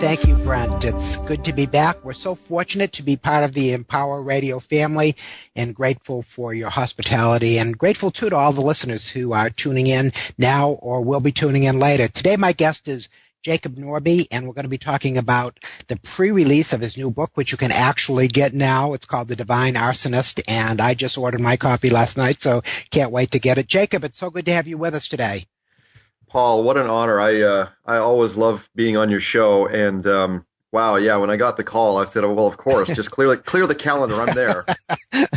Thank you, Brent. It's good to be back. We're so fortunate to be part of the Empower Radio family and grateful for your hospitality and grateful, too, to all the listeners who are tuning in now or will be tuning in later. Today, my guest is Jacob Nordby, and we're going to be talking about the pre-release of his new book, which you can actually get now. It's called The Divine Arsonist, and I just ordered my copy last night, so can't wait to get it. Jacob, it's so good to have you with us today. Paul, what an honor. I always love being on your show, and wow, yeah, when I got the call, I said, oh, well, of course, just clear the calendar. I'm there.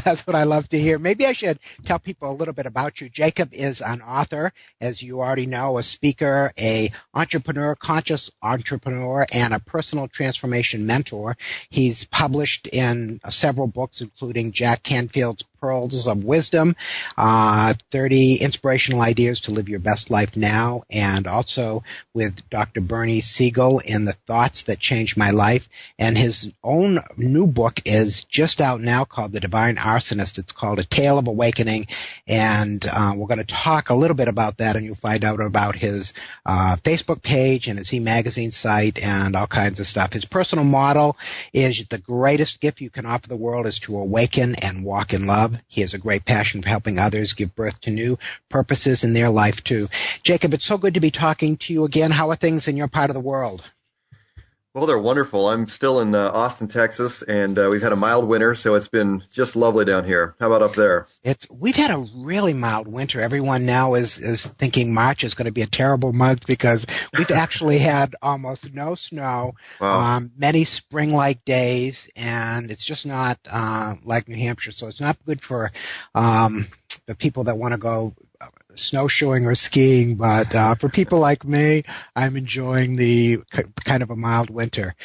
That's what I love to hear. Maybe I should tell people a little bit about you. Jacob is an author, as you already know, a speaker, a entrepreneur, conscious entrepreneur, and a personal transformation mentor. He's published in several books, including Jack Canfield's Pearls of Wisdom, 30 Inspirational Ideas to Live Your Best Life Now, and also with Dr. Bernie Siegel in The Thoughts That Changed My Life. And his own new book is just out now called The Divine Arsonist. It's called A Tale of Awakening, and we're going to talk a little bit about that, and you'll find out about his Facebook page and his e-magazine site and all kinds of stuff. His personal motto is the greatest gift you can offer the world is to awaken and walk in love. He has a great passion for helping others give birth to new purposes in their life, too. Jacob, it's so good to be talking to you again. How are things in your part of the world? Well, they're wonderful. I'm still in Austin, Texas, and we've had a mild winter, so it's been just lovely down here. How about up there? We've had a really mild winter. Everyone now is thinking March is going to be a terrible month because we've actually had almost no snow, wow. Many spring-like days, and it's just not like New Hampshire, so it's not good for the people that want to go snowshoeing or skiing, but for people like me, I'm enjoying the kind of a mild winter.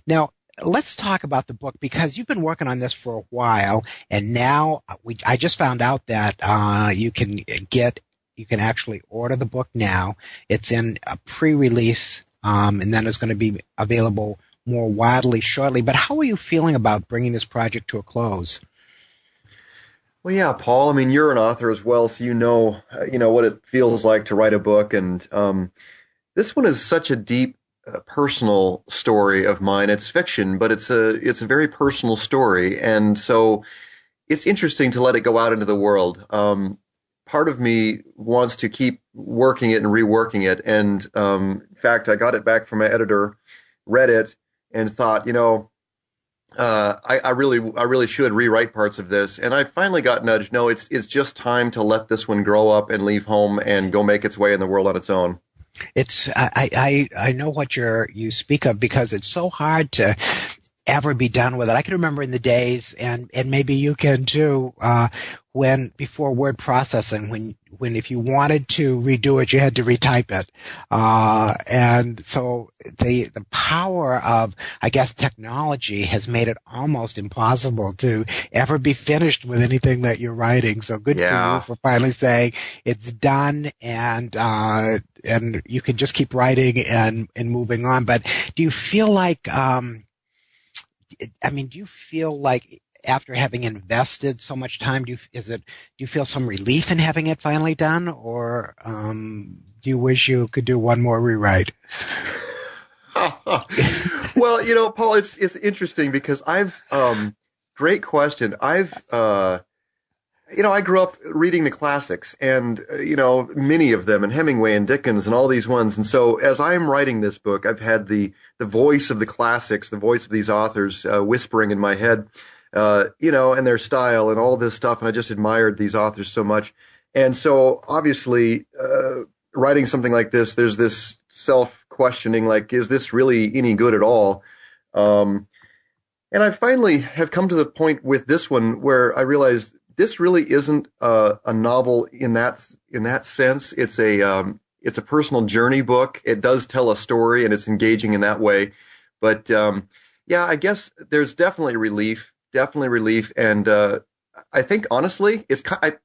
Now, let's talk about the book because you've been working on this for a while, and now I just found out that you can actually order the book now. It's in a pre-release, and then it's going to be available more widely shortly. But how are you feeling about bringing this project to a close? Well, yeah, Paul, I mean, you're an author as well, so you know what it feels like to write a book. And this one is such a deep, personal story of mine. It's fiction, but it's a very personal story. And so it's interesting to let it go out into the world. Part of me wants to keep working it and reworking it. And in fact, I got it back from my editor, read it, and thought, I really should rewrite parts of this. And I finally got nudged. No, it's just time to let this one grow up and leave home and go make its way in the world on its own. I know what you speak of because it's so hard to ever be done with it. I can remember in the days, and maybe you can too, when before word processing, when if you wanted to redo it, you had to retype it. And so the power of, I guess, technology has made it almost impossible to ever be finished with anything that you're writing. So good for you for finally saying it's done, and you can just keep writing and moving on. But do you feel like, do you feel like after having invested so much time, do you feel some relief in having it finally done, or do you wish you could do one more rewrite? Well, Paul, it's interesting because great question. I grew up reading the classics and, many of them, and Hemingway and Dickens and all these ones. And so as I'm writing this book, I've had the voice of the classics, the voice of these authors whispering in my head, and their style and all this stuff. And I just admired these authors so much. And so obviously, writing something like this, there's this self-questioning, like, is this really any good at all? And I finally have come to the point with this one where I realized this really isn't a novel in that sense. It's a personal journey book. It does tell a story, and it's engaging in that way. But I guess there's definitely relief. And I think honestly,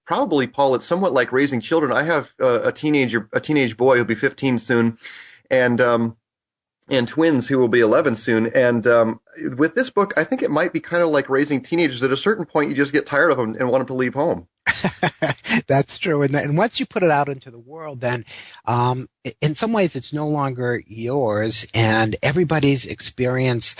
probably, Paul, it's somewhat like raising children. I have a teenage boy who'll be 15 soon, and twins who will be 11 soon. And with this book, I think it might be kind of like raising teenagers. At a certain point, you just get tired of them and want them to leave home. That's true. And once you put it out into the world, then in some ways it's no longer yours, and everybody's experience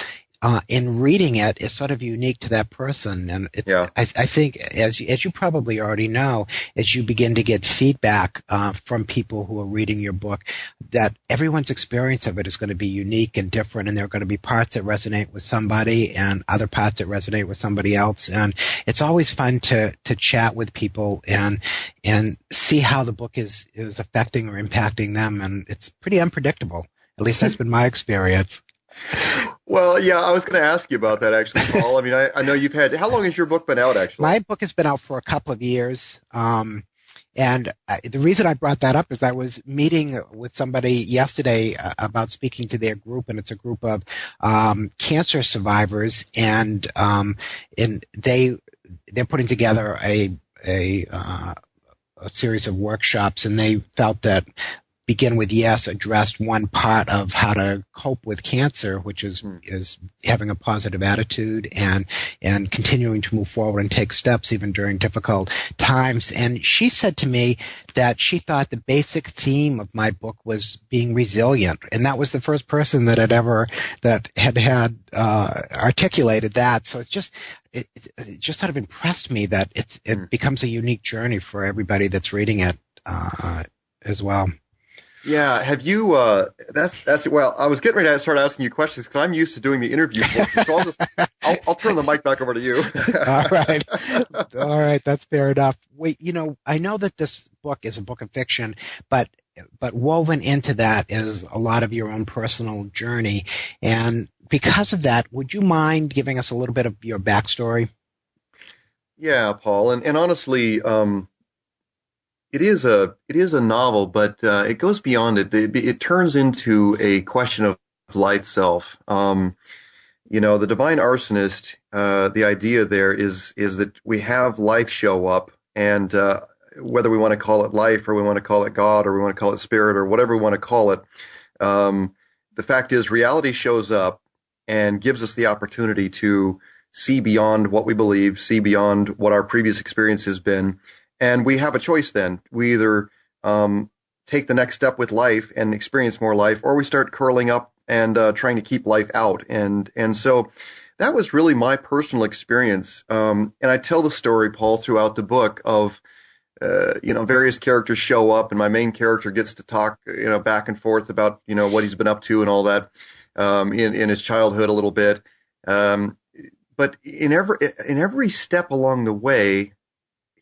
in reading it is sort of unique to that person. And Yeah. I think, as you probably already know, as you begin to get feedback from people who are reading your book, that everyone's experience of it is going to be unique and different, and there are going to be parts that resonate with somebody and other parts that resonate with somebody else. And it's always fun to chat with people and see how the book is affecting or impacting them. And it's pretty unpredictable. At least that's been my experience. Well, yeah, I was going to ask you about that actually, Paul. I mean, I know you've had, how long has your book been out actually? My book has been out for a couple of years. The reason I brought that up is I was meeting with somebody yesterday about speaking to their group, and it's a group of cancer survivors, and they're putting together a series of workshops, and they felt that Begin With Yes addressed one part of how to cope with cancer, which is having a positive attitude and continuing to move forward and take steps even during difficult times. And she said to me that she thought the basic theme of my book was being resilient, and that was the first person that had articulated that. So it just sort of impressed me that it becomes a unique journey for everybody that's reading it as well. Yeah, have you, well, I was getting ready to start asking you questions because I'm used to doing the interview portion, so I'll turn the mic back over to you. All right, that's fair enough. Wait, I know that this book is a book of fiction, but woven into that is a lot of your own personal journey. And because of that, would you mind giving us a little bit of your backstory? Yeah, Paul, and honestly, it is a novel, but it goes beyond it. It turns into a question of life itself. The divine arsonist. The idea there is that we have life show up, and whether we want to call it life, or we want to call it God, or we want to call it spirit, or whatever we want to call it, the fact is reality shows up and gives us the opportunity to see beyond what we believe, see beyond what our previous experience has been. And we have a choice then. We either take the next step with life and experience more life, or we start curling up and trying to keep life out. And so that was really my personal experience. And I tell the story, Paul, throughout the book of, various characters show up, and my main character gets to talk, back and forth about, what he's been up to and all that in his childhood a little bit. But in every step along the way,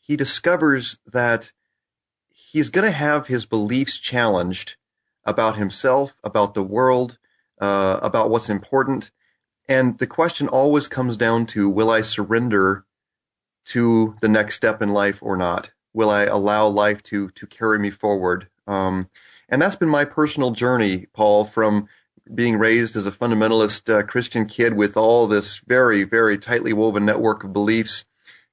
he discovers that he's going to have his beliefs challenged about himself, about the world, about what's important. And the question always comes down to, will I surrender to the next step in life or not? Will I allow life to carry me forward? And that's been my personal journey, Paul, from being raised as a fundamentalist Christian kid with all this very, very tightly woven network of beliefs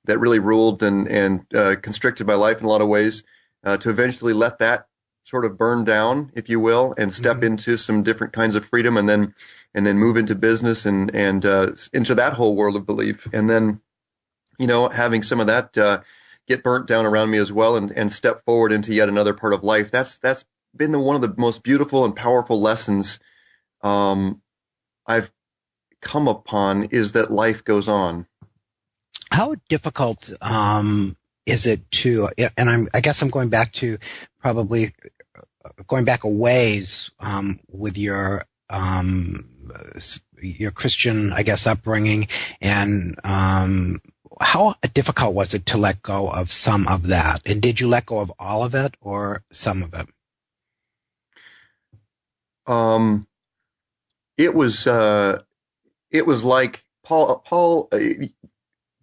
that really ruled and constricted my life in a lot of ways, to eventually let that sort of burn down, if you will, and step into some different kinds of freedom, and then move into business and into that whole world of belief. And then, having some of that get burnt down around me as well, and step forward into yet another part of life. That's been one of the most beautiful and powerful lessons I've come upon, is that life goes on. How difficult is it to, and I guess I'm going back to probably going back a ways with your Christian, I guess, upbringing, and how difficult was it to let go of some of that? And did you let go of all of it or some of it? It was like Paul.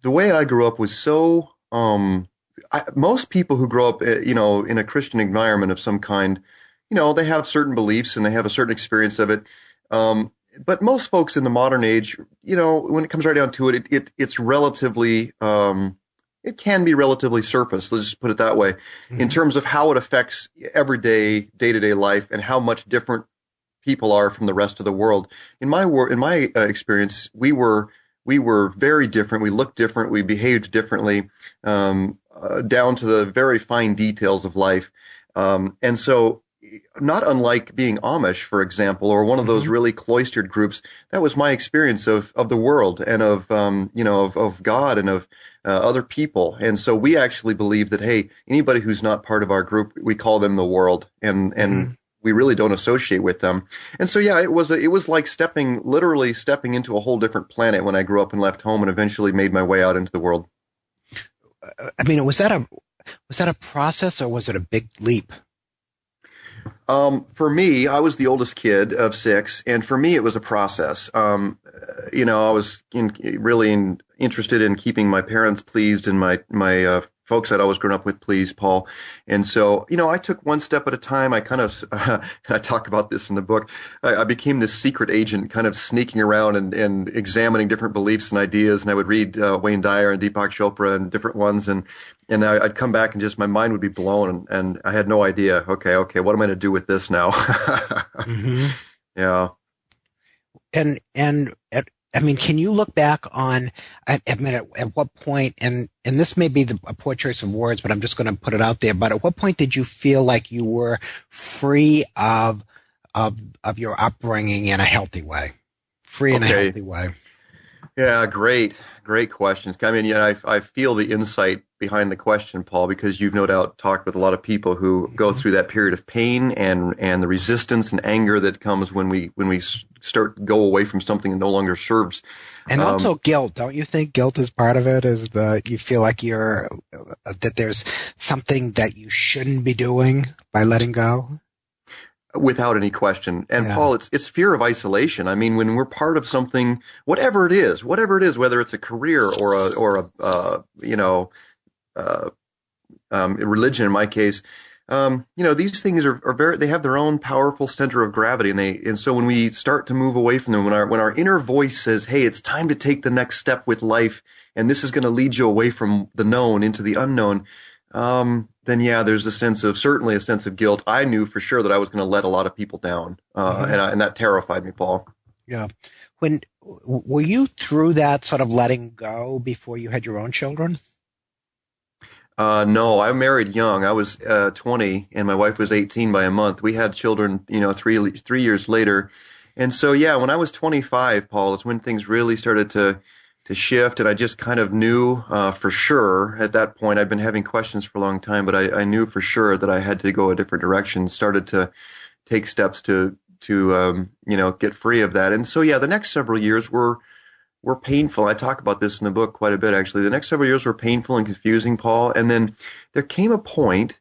The way I grew up was so. Most people who grow up, in a Christian environment of some kind, they have certain beliefs and they have a certain experience of it. But most folks in the modern age, when it comes right down to it, it's relatively, it can be relatively surface. Let's just put it that way, in terms of how it affects everyday, day-to-day life and how much different people are from the rest of the world. In my experience, we were very different. We looked different. We behaved differently. down to the very fine details of life. And so, not unlike being Amish, for example, or one of those Hmm. really cloistered groups, that was my experience of the world and of, of God and of other people. And so we actually believe that, hey, anybody who's not part of our group, we call them the world, and Hmm. we really don't associate with them. And so, yeah, it was like literally stepping into a whole different planet when I grew up and left home and eventually made my way out into the world. I mean, was that a process or was it a big leap? For me, I was the oldest kid of six, and for me, it was a process. I was interested in keeping my parents pleased and my folks I'd always grown up with pleased, Paul. And so, I took one step at a time. I kind of, I talk about this in the book. I became this secret agent, kind of sneaking around and examining different beliefs and ideas. And I would read Wayne Dyer and Deepak Chopra and different ones, and I'd come back and just my mind would be blown, and I had no idea. Okay, what am I going to do with this now? Hmm. Yeah. And I mean, can you look back on, I mean, at what point, and this may be a poor choice of words, but I'm just going to put it out there, but at what point did you feel like you were free of your upbringing in a healthy way? Free in a Okay. healthy way. Yeah, great questions. I mean, I feel the insight behind the question, Paul, because you've no doubt talked with a lot of people who go Hmm. through that period of pain and the resistance and anger that comes when we start to go away from something that no longer serves. And Um, also guilt. Don't you think guilt is part of it? Is you feel like that there's something that you shouldn't be doing by letting go? Without any question. And Yeah. Paul, it's fear of isolation. I mean, when we're part of something, whatever it is, whether it's a career uh, religion in my case, these things are very, they have their own powerful center of gravity. And so when we start to move away from them, when our inner voice says, hey, it's time to take the next step with life, and this is going to lead you away from the known into the unknown, then yeah, there's certainly a sense of guilt. I knew for sure that I was going to let a lot of people down. Hmm. And that terrified me, Paul. Yeah. Were you through that sort of letting go before you had your own children? No, I married young. I was 20 and my wife was 18 by a month. We had children, 3 years later. And so, yeah, when I was 25, Paul, is when things really started to shift. And I just kind of knew for sure at that point. I've been having questions for a long time, but I knew for sure that I had to go a different direction, started to take steps to get free of that. And so, yeah, the next several years were painful. I talk about this in the book quite a bit, actually. The next several years were painful and confusing, Paul. And then there came a point,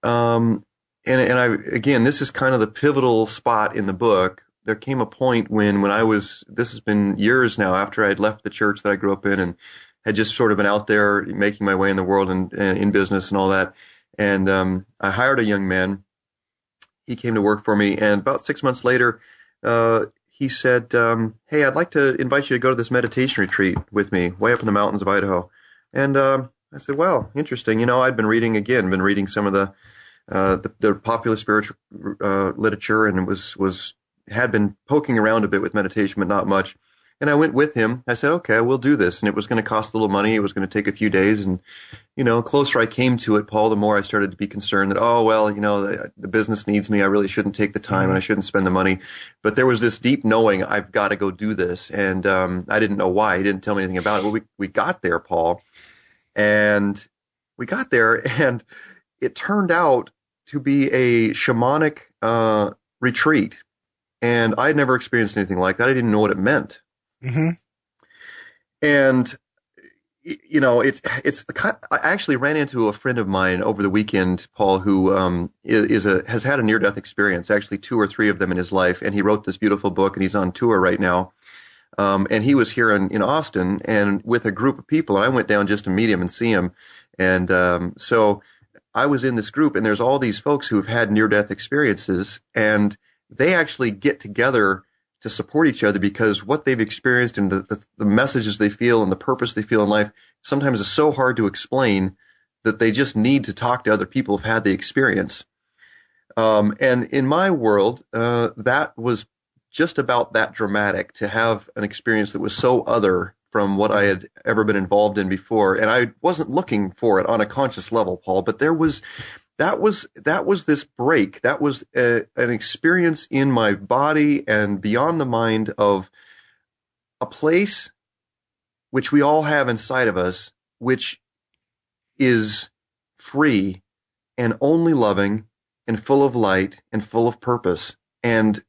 and again, this is kind of the pivotal spot in the book. There came a point this has been years now after I'd left the church that I grew up in and had just sort of been out there making my way in the world and in business and all that. And I hired a young man. He came to work for me, and about 6 months later, he said, "Hey, I'd like to invite you to go to this meditation retreat with me, way up in the mountains of Idaho." And I said, "Well, interesting. I'd been reading some of the popular spiritual literature, and had been poking around a bit with meditation, but not much." And I went with him. I said, "Okay, we'll do this." And it was going to cost a little money. It was going to take a few days, and closer I came to it, Paul, the more I started to be concerned that, oh, well, the business needs me. I really shouldn't take the time and I shouldn't spend the money. But there was this deep knowing I've got to go do this. And I didn't know why. He didn't tell me anything about it. Well, we got there, Paul, and and it turned out to be a shamanic retreat. And I had never experienced anything like that. I didn't know what it meant. Hmm. And I actually ran into a friend of mine over the weekend, Paul, who has had a near-death experience, actually two or three of them in his life, and he wrote this beautiful book, and he's on tour right now. And he was here in Austin, and with a group of people, and I went down just to meet him and see him. And so I was in this group, and there's all these folks who've had near-death experiences, and they actually get together to support each other because what they've experienced and the messages they feel and the purpose they feel in life sometimes is so hard to explain that they just need to talk to other people who've had the experience. And in my world, that was just about that dramatic, to have an experience that was so other from what I had ever been involved in before. And I wasn't looking for it on a conscious level, Paul, but that was this break. That was an experience in my body and beyond the mind of a place which we all have inside of us, which is free and only loving and full of light and full of purpose. And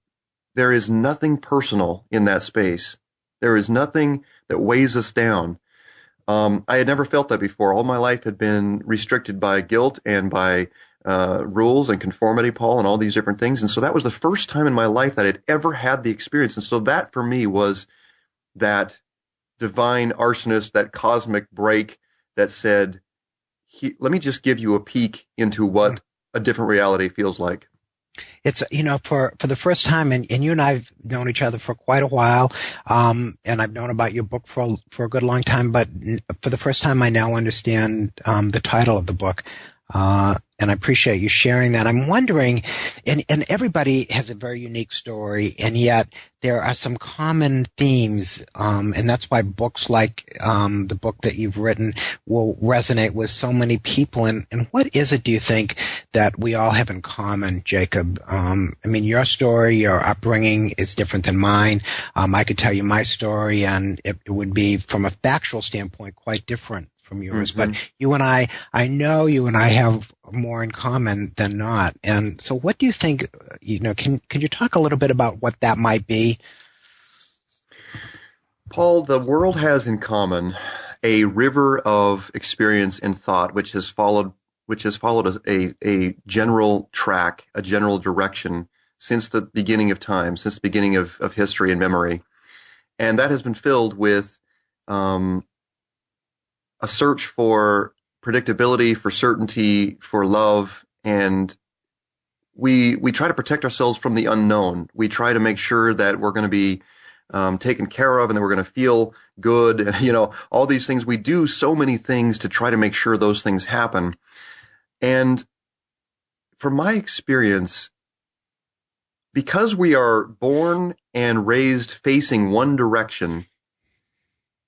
there is nothing personal in that space. There is nothing that weighs us down. I had never felt that before. All my life had been restricted by guilt and by rules and conformity, Paul, and all these different things. And so that was the first time in my life that I'd ever had the experience. And so that for me was that divine arsonist, that cosmic break that said, let me just give you a peek into what a different reality feels like. It's, for the first time, and you and I have known each other for quite a while, and I've known about your book for a good long time, but for the first time I now understand the title of the book. And I appreciate you sharing that. I'm wondering, and everybody has a very unique story, and yet there are some common themes, and that's why books like the book that you've written will resonate with so many people. And what is it, do you think, that we all have in common, Jacob? Your story, your upbringing is different than mine. I could tell you my story, and it would be, from a factual standpoint, quite different from yours. Mm-hmm. But you and I know you and I have more in common than not. And so what do you think, can you talk a little bit about what that might be? Paul, the world has in common a river of experience and thought, which has followed a general track, a general direction since the beginning of time, since the beginning of history and memory. And that has been filled with a search for predictability, for certainty, for love, and we try to protect ourselves from the unknown. We try to make sure that we're going to be taken care of and that we're going to feel good. All these things. We do so many things to try to make sure those things happen. And from my experience, because we are born and raised facing one direction,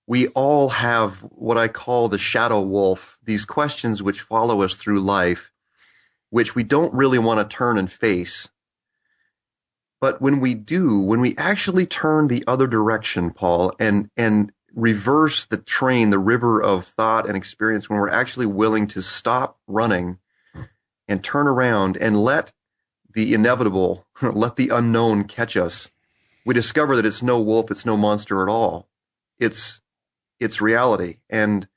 we all have what I call the shadow wolf, these questions which follow us through life, which we don't really want to turn and face. But when we do, when we actually turn the other direction, Paul, and reverse the train, the river of thought and experience, when we're actually willing to stop running and turn around and let the inevitable, let the unknown catch us, we discover that it's no wolf, it's no monster at all. It's reality. And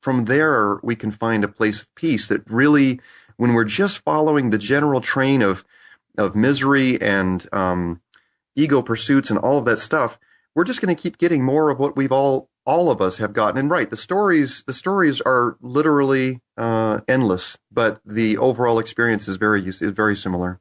from there, we can find a place of peace that really, when we're just following the general train of misery and ego pursuits and all of that stuff, we're just going to keep getting more of what we've all of us have gotten. And right, the stories are literally endless, but the overall experience is very similar.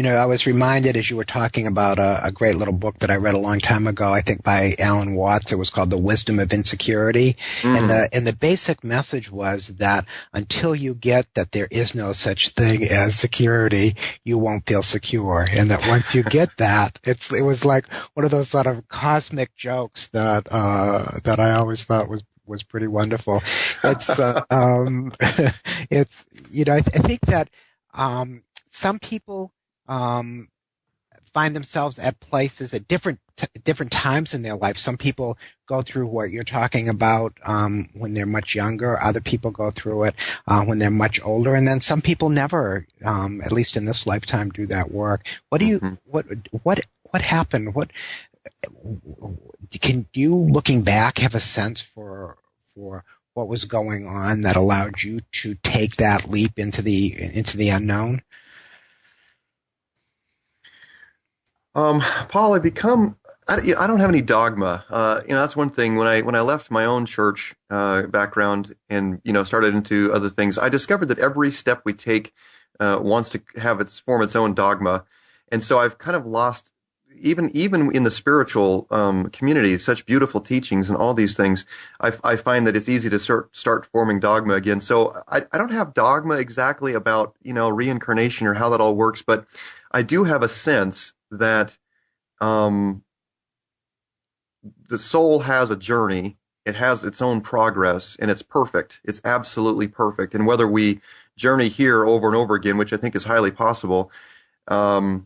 I was reminded as you were talking about a great little book that I read a long time ago, I think by Alan Watts. It was called The Wisdom of Insecurity. Mm-hmm. And the basic message was that until you get that there is no such thing as security, you won't feel secure. And that once you get that, it was like one of those sort of cosmic jokes that I always thought was pretty wonderful. It's, I think that, some people, find themselves at places at different times in their life. Some people go through what you're talking about when they're much younger. Other people go through it when they're much older, and then some people never, at least in this lifetime, do that work. What do you what happened? What can you, looking back, have a sense for what was going on that allowed you to take that leap into the unknown? Paul, I don't have any dogma. That's one thing. When I left my own church background and started into other things, I discovered that every step we take wants to form its own dogma, and so I've kind of lost even in the spiritual community, such beautiful teachings and all these things. I find that it's easy to start forming dogma again. So I don't have dogma exactly about reincarnation or how that all works, but I do have a sense that the soul has a journey. It has its own progress, and it's perfect. It's absolutely perfect. And whether we journey here over and over again, which I think is highly possible, um,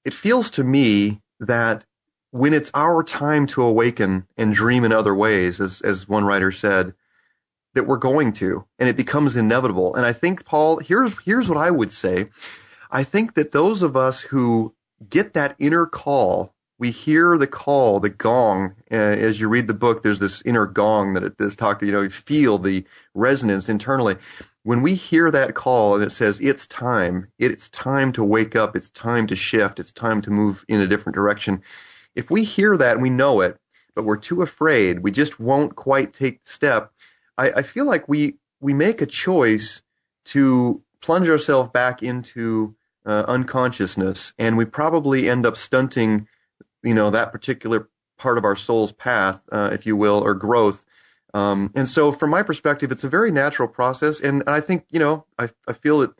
it feels to me that when it's our time to awaken and dream in other ways, as one writer said, that we're going to, and it becomes inevitable. And I think, Paul, here's what I would say. I think that those of us who get that inner call, we hear the call, the gong. As you read the book, there's this inner gong that it is talked to, you feel the resonance internally. When we hear that call and it says, it's time to wake up, it's time to shift, it's time to move in a different direction. If we hear that and we know it, but we're too afraid, we just won't quite take the step, I feel like we make a choice to plunge ourselves back into unconsciousness, and we probably end up stunting, that particular part of our soul's path, if you will, or growth. And so from my perspective, it's a very natural process. And I think, I feel that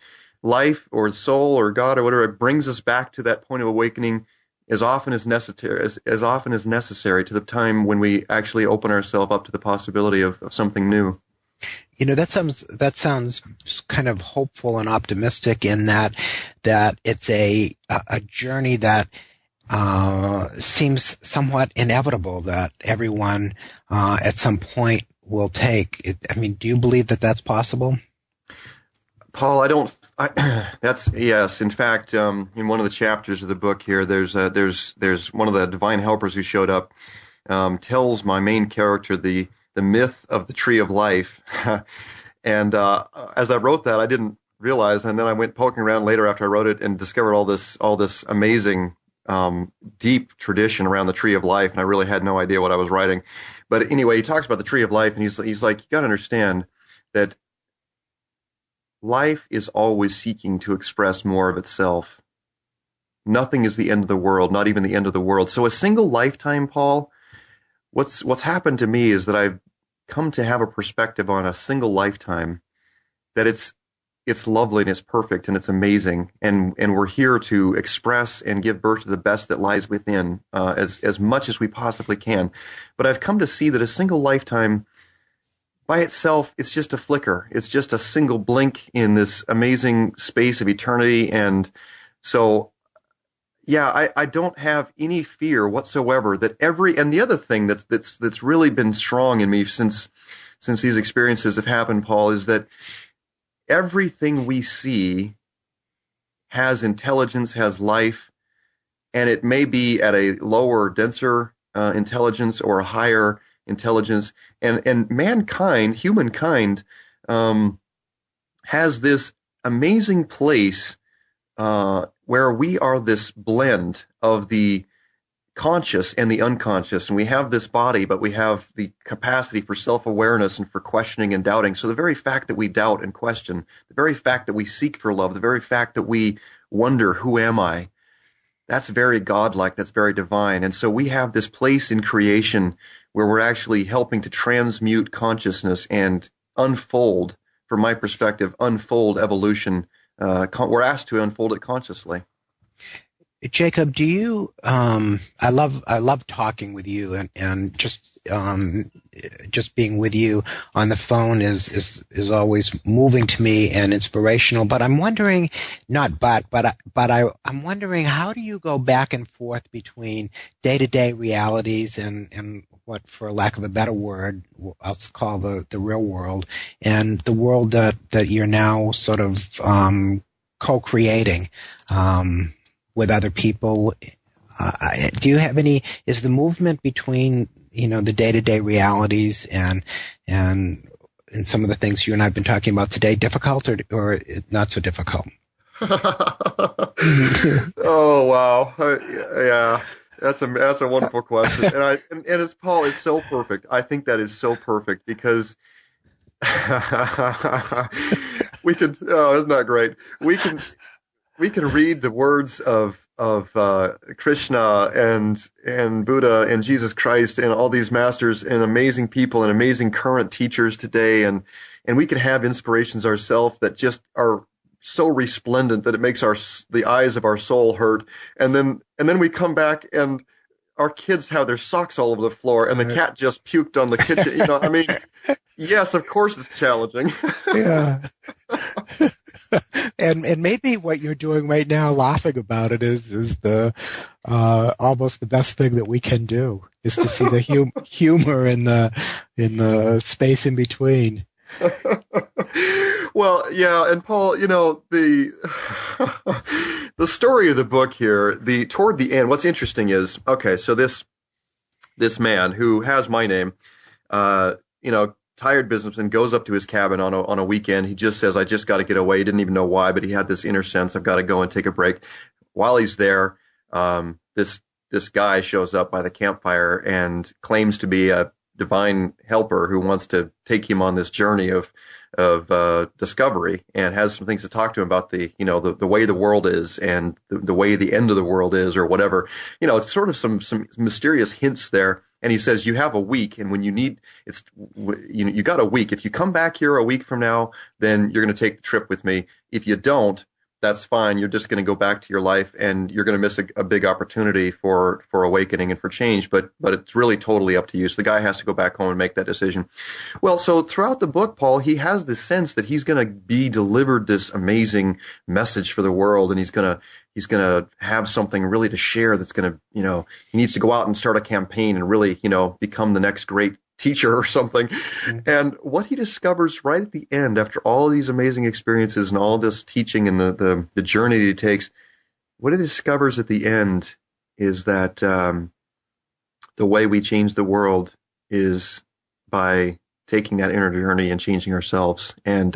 life or soul or God or whatever, it brings us back to that point of awakening as often as necessary, as often as necessary, to the time when we actually open ourselves up to the possibility of something new. That sounds kind of hopeful and optimistic in that it's a journey that seems somewhat inevitable, that everyone at some point will take. Do you believe that that's possible? Paul, that's yes. In fact, in one of the chapters of the book here, there's one of the divine helpers who showed up, tells my main character the myth of the tree of life. And as I wrote that, I didn't realize, and then I went poking around later after I wrote it and discovered all this amazing deep tradition around the tree of life, and I really had no idea what I was writing. But anyway, he talks about the tree of life, and he's like, you got to understand that life is always seeking to express more of itself. Nothing is the end of the world, not even the end of the world. So a single lifetime, Paul, what's happened to me is that I've come to have a perspective on a single lifetime that it's lovely and it's perfect and it's amazing, and we're here to express and give birth to the best that lies within, as much as we possibly can. But I've come to see that a single lifetime by itself, it's just a flicker. It's just a single blink in this amazing space of eternity. And so, yeah, I don't have any fear whatsoever that and the other thing that's really been strong in me since these experiences have happened, Paul, is that everything we see has intelligence, has life, and it may be at a lower, denser intelligence or a higher intelligence. And humankind, has this amazing place where we are this blend of the conscious and the unconscious, and we have this body, but we have the capacity for self-awareness and for questioning and doubting. So the very fact that we doubt and question, the very fact that we seek for love, the very fact that we wonder, who am I? That's very godlike, that's very divine. And so we have this place in creation where we're actually helping to transmute consciousness and unfold, from my perspective, unfold evolution. We're asked to unfold it consciously. Jacob, do you? I love talking with you, and just being with you on the phone is always moving to me and inspirational. But I'm wondering, I'm wondering, how do you go back and forth between day-to-day realities and what, for lack of a better word, I'll call the real world, and the world that you're now sort of co-creating with other people? Do you have any? Is the movement between the day-to-day realities and some of the things you and I've been talking about today difficult or not so difficult? Oh wow, yeah. That's a wonderful question, and it's Paul is so perfect. I think that is so perfect because we can. Oh, isn't that great? We can read the words of Krishna and Buddha and Jesus Christ and all these masters and amazing people and amazing current teachers today, and we can have inspirations ourselves that just are so resplendent that it makes the eyes of our soul hurt, and then we come back and our kids have their socks all over the floor and the cat just puked on the kitchen. You know, I mean, yes, of course it's challenging. Yeah. And maybe what you're doing right now, laughing about it, is the almost the best thing that we can do, is to see the humor in the space in between. Well, yeah, and Paul, you know, the the story of the book here, toward the end, what's interesting is, okay, so this man who has my name, you know, tired businessman, goes up to his cabin on a weekend. He just says, I just got to get away. He didn't even know why, but he had this inner sense, I've got to go and take a break. While he's there, this guy shows up by the campfire and claims to be a divine helper who wants to take him on this journey of discovery, and has some things to talk to him about the way the world is and the way the end of the world is, or whatever. You know, it's sort of some mysterious hints there. And he says, you have a week, and when you need, you got a week. If you come back here a week from now, then you're going to take the trip with me. If you don't, that's fine. You're just going to go back to your life, and you're going to miss a big opportunity for awakening and for change. But it's really totally up to you. So the guy has to go back home and make that decision. Well, so throughout the book, Paul, he has this sense that he's going to be delivered this amazing message for the world, and he's going to have something really to share that's going to, you know, he needs to go out and start a campaign and really, you know, become the next great teacher or something. Mm-hmm. And what he discovers right at the end, after all these amazing experiences and all this teaching and the journey that he takes, what he discovers at the end is that the way we change the world is by taking that inner journey and changing ourselves. And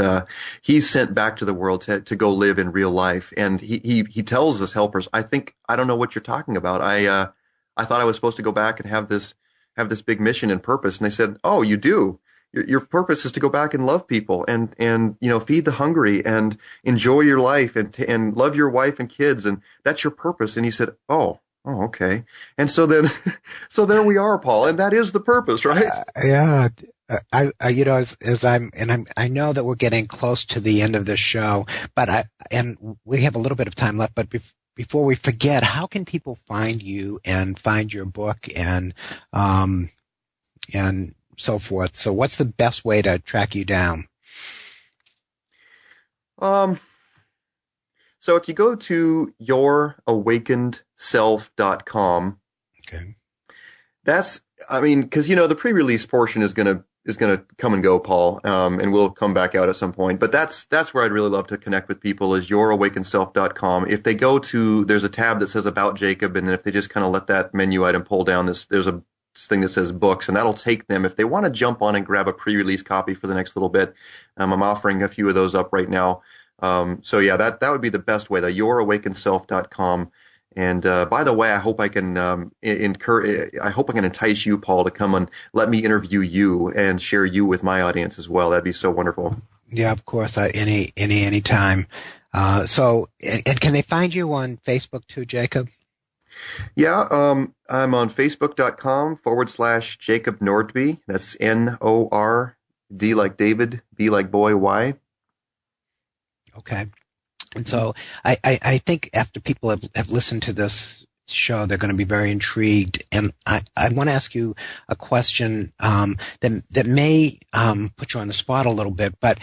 he's sent back to the world to go live in real life. And he tells his helpers, I don't know what you're talking about. I thought I was supposed to go back and have this big mission and purpose. And they said, oh, you do. Your purpose is to go back and love people and you know, feed the hungry and enjoy your life and love your wife and kids. And that's your purpose. And he said, oh, okay. And so then, so there we are, Paul. And that is the purpose, right? Yeah. I you know, I know that we're getting close to the end of the show, but and we have a little bit of time left, but before we forget, how can people find you and find your book and so forth? So what's the best way to track you down? So if you go to yourawakenedself.com, okay, that's, I mean, because, you know, the pre-release portion is going to come and go, Paul, and we'll come back out at some point. But that's where I'd really love to connect with people, is yourawakenedself.com. If they go to, there's a tab that says About Jacob, and then if they just kind of let that menu item pull down, there's a thing that says Books, and that'll take them, if they want to jump on and grab a pre-release copy for the next little bit. I'm offering a few of those up right now. So yeah, that would be the best way, though, yourawakenedself.com. And by the way, I hope I can entice you, Paul, to come and let me interview you and share you with my audience as well. That'd be so wonderful. Yeah, of course. Any time. So, and can they find you on Facebook too, Jacob? Yeah, I'm on Facebook.com/Jacob Nordby. That's Nord, like David, B like boy, Y. Okay. And so I think after people have listened to this show, they're going to be very intrigued. And I want to ask you a question that may put you on the spot a little bit. But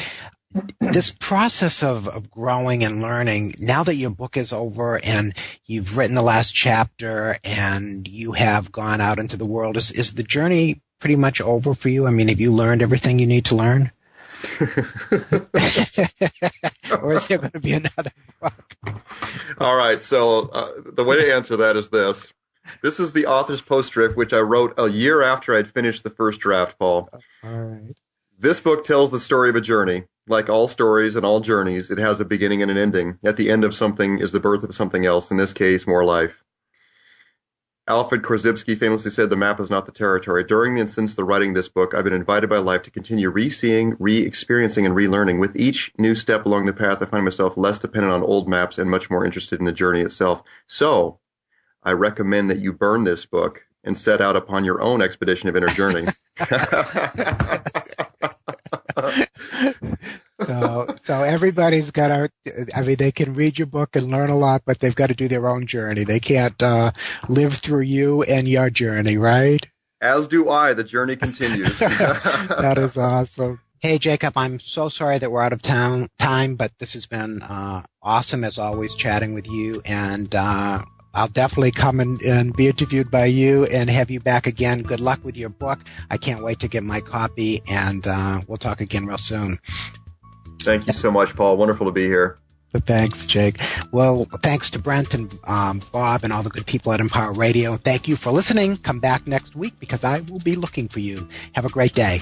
this process of growing and learning, now that your book is over and you've written the last chapter and you have gone out into the world, is the journey pretty much over for you? I mean, have you learned everything you need to learn? Or is there going to be another book? All right. So the way to answer that is this. This is the author's postscript, which I wrote a year after I'd finished the first draft, Paul. All right. This book tells the story of a journey. Like all stories and all journeys, it has a beginning and an ending. At the end of something is the birth of something else, in this case, more life. Alfred Korzybski famously said, the map is not the territory. During and since the writing of this book, I've been invited by life to continue re-seeing, re-experiencing, and relearning. With each new step along the path, I find myself less dependent on old maps and much more interested in the journey itself. So, I recommend that you burn this book and set out upon your own expedition of inner journey. So everybody's got to, I mean, they can read your book and learn a lot, but they've got to do their own journey. They can't live through you and your journey, right? As do I. The journey continues. That is awesome. Hey, Jacob, I'm so sorry that we're out of time, but this has been awesome as always chatting with you. And I'll definitely come and be interviewed by you and have you back again. Good luck with your book. I can't wait to get my copy, and we'll talk again real soon. Thank you so much, Paul. Wonderful to be here. Thanks, Jake. Well, thanks to Brent and Bob and all the good people at Empower Radio. Thank you for listening. Come back next week because I will be looking for you. Have a great day.